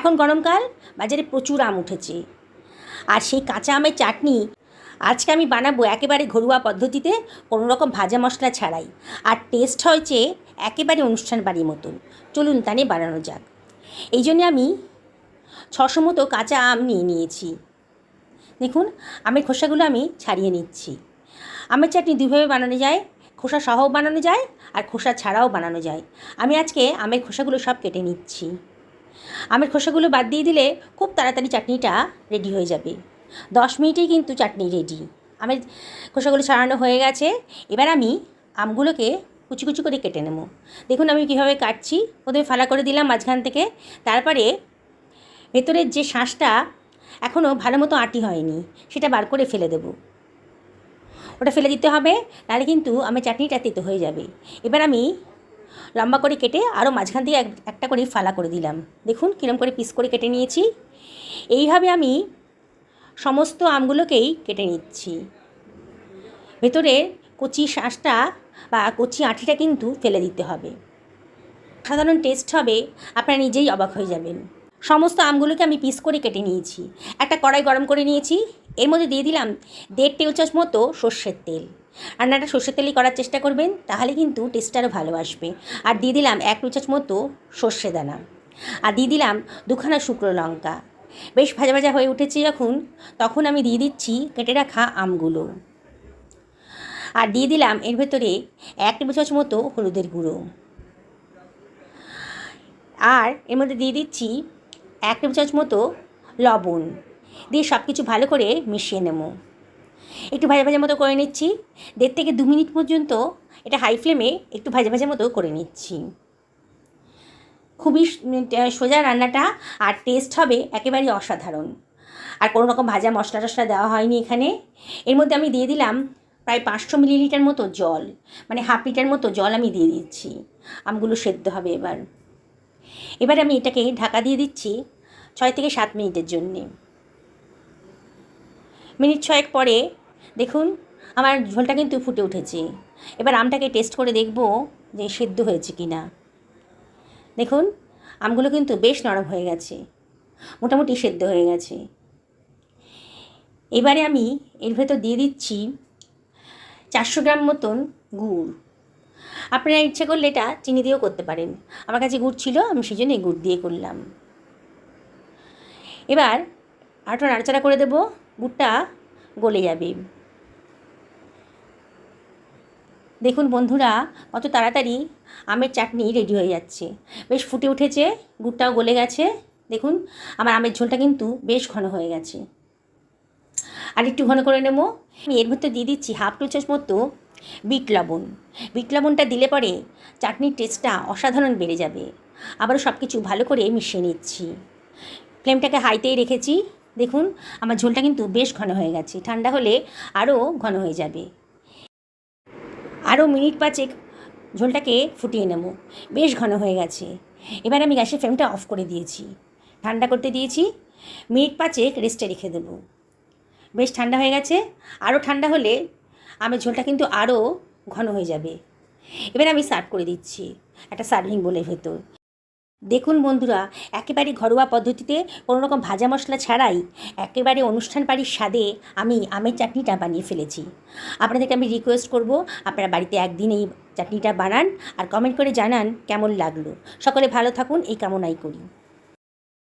এখন গরমকাল, বাজারে প্রচুর আম উঠেছে, আর সেই কাঁচা আমের চাটনি আজকে আমি বানাবো একেবারে ঘরোয়া পদ্ধতিতে, কোনো রকম ভাজা মশলা ছাড়াই। আর টেস্ট হয়েছে একেবারে অনুষ্ঠান বাড়ির মতন। চলুন তা নিয়ে বানানো যাক। এই জন্যে আমি 600 মতো কাঁচা আম নিয়ে নিয়েছি। দেখুন, আমের খোসাগুলো আমি ছাড়িয়ে নিচ্ছি। আমের চাটনি দুইভাবে বানানো যায়, খোসা সহও বানানো যায় আর খোসা ছাড়াও বানানো যায়। আমি আজকে আমের খোসাগুলো সব কেটে নিচ্ছি। আমের খোসাগুলো বাদ দিয়ে দিলে খুব তাড়াতাড়ি চাটনিটা রেডি হয়ে যাবে। 10 মিনিটেই কিন্তু চাটনি রেডি। আমের খোসাগুলো ছাড়ানো হয়ে গেছে। এবার আমি আমগুলোকে কুচি কুচি করে কেটে নেব। দেখুন আমি কীভাবে কাটছি। প্রথমে ফালা করে দিলাম মাঝখান থেকে, তারপরে ভেতরের যে শাঁসটা এখনও ভালো মতো আঁটি হয়নি সেটা বার করে ফেলে দেব। ওটা ফেলে দিতে হবে, নাহলে কিন্তু আমের চাটনিটা তেতো হয়ে যাবে। এবার আমি লম্বা করে কেটে আরও মাঝখান থেকে একটা করে ফালা করে দিলাম। দেখুন কীরকম করে পিস করে কেটে নিয়েছি। এইভাবে আমি সমস্ত আমগুলোকেই কেটে নিচ্ছি। ভেতরের কচি শাঁসটা বা কচি আঁটিটা কিন্তু ফেলে দিতে হবে। সাধারণ টেস্ট হবে, আপনারা নিজেই অবাক হয়ে যাবেন। সমস্ত আমগুলোকে আমি পিস করে কেটে নিয়েছি। একটা কড়াই গরম করে নিয়েছি, এর মধ্যে দিয়ে দিলাম 1.5 টেবিল চামচ মতো সর্ষের তেল। রান্নাটা সর্ষের তেলই করার চেষ্টা করবেন, তাহলে কিন্তু টেস্টটা আরও ভালো আসবে। আর দিয়ে দিলাম 1 টেবিল চামচ মতো সর্ষে দানা, আর দিয়ে দিলাম 2খানা শুকনো লঙ্কা। বেশ ভাজা ভাজা হয়ে উঠেছে যখন, তখন আমি দিয়ে দিচ্ছি কেটে রাখা আমগুলো, আর দিয়ে দিলাম এর ভেতরে 1 টেবিল চামচ মতো হলুদের গুঁড়ো, আর এর মধ্যে দিয়ে দিচ্ছি 1 টেবিল চামচ মতো লবণ। দিয়ে সব কিছু ভালো করে মিশিয়ে নেব। একটু ভাজা ভাজা মতো করে নিচ্ছি। 1.5 থেকে 2 মিনিট পর্যন্ত এটা হাই ফ্লেমে একটু ভাজা ভাজা মতো করে নিচ্ছি। খুবই সোজা রান্নাটা, আর টেস্ট হবে একেবারেই অসাধারণ। আর কোনো রকম ভাজা মশলা টশলা দেওয়া হয়নি এখানে। এর মধ্যে আমি দিয়ে দিলাম প্রায় 500 মিলিলিটার মতো জল, মানে হাফ লিটার মতো জল আমি দিয়ে দিচ্ছি। আমগুলো সেদ্ধ হবে এবার আমি এটাকে ঢাকা দিয়ে দিচ্ছি 6 থেকে 7 মিনিটের জন্যে। মিনিট 6 পরে দেখুন আমার ঝোলটা কিন্তু ফুটে উঠেছে। এবার আমটাকে টেস্ট করে দেখব যে সেদ্ধ হয়েছে কি না। দেখুন আমগুলো কিন্তু বেশ নরম হয়ে গেছে, মোটামুটি সেদ্ধ হয়ে গেছে। এবারে আমি এর ভেতর দিয়ে দিচ্ছি 400 গ্রাম মতন গুড়। আপনারা ইচ্ছে করলে এটা চিনি দিয়েও করতে পারেন। আমার কাছে গুড় ছিল, আমি সেই জন্য গুড় দিয়ে করলাম। এবার আরেকটু নাড়াচাড়া করে দেবো, গুড়টা গলে যাবে। দেখুন বন্ধুরা, কত তাড়াতাড়ি আমের চাটনি রেডি হয়ে যাচ্ছে। বেশ ফুটে উঠেছে, গুড়টাও গলে গেছে। দেখুন আমার আমের ঝোলটা কিন্তু বেশ ঘন হয়ে গেছে। আর একটু ঘন করে নেব। আমি এর মধ্যে দিয়ে দিচ্ছি হাফ টেবিল চামচ মতো বিট লবণ। বিট লবণটা দিলে পরে চাটনির টেস্টটা অসাধারণ বেড়ে যাবে। আবারও সব কিছু ভালো করে মিশিয়ে নিচ্ছি। ফ্লেমটাকে হাইতেই রেখেছি। দেখুন আমার ঝোলটা কিন্তু বেশ ঘন হয়ে গেছে। ঠান্ডা হলে আরও ঘন হয়ে যাবে। আরও মিনিট 5 ঝোলটাকে ফুটিয়ে নেব। বেশ ঘন হয়ে গেছে। এবার আমি গ্যাসের ফ্লেমটা অফ করে দিয়েছি, ঠান্ডা করতে দিয়েছি। মিনিট 5 রেস্টে রেখে দেবো। বেশ ঠান্ডা হয়ে গেছে। আরও ঠান্ডা হলে আমের ঝোলটা কিন্তু আরও ঘন হয়ে যাবে। এবার আমি সার্ভ করে দিচ্ছি একটা সার্ভিং বোলের ভেতর। দেখুন বন্ধুরা, একেবারে ঘরোয়া পদ্ধতিতে, কোনো রকম ভাজা মশলা ছাড়াই একেবারে অনুষ্ঠান বাড়ির স্বাদে আমি আমের চাটনিটা বানিয়ে ফেলেছি। আপনাদেরকে আমি রিকোয়েস্ট করব, আপনারা বাড়িতে একদিন এই চাটনিটা বানান আর কমেন্ট করে জানান কেমন লাগলো। সকলে ভালো থাকুন এই কামনাই করি।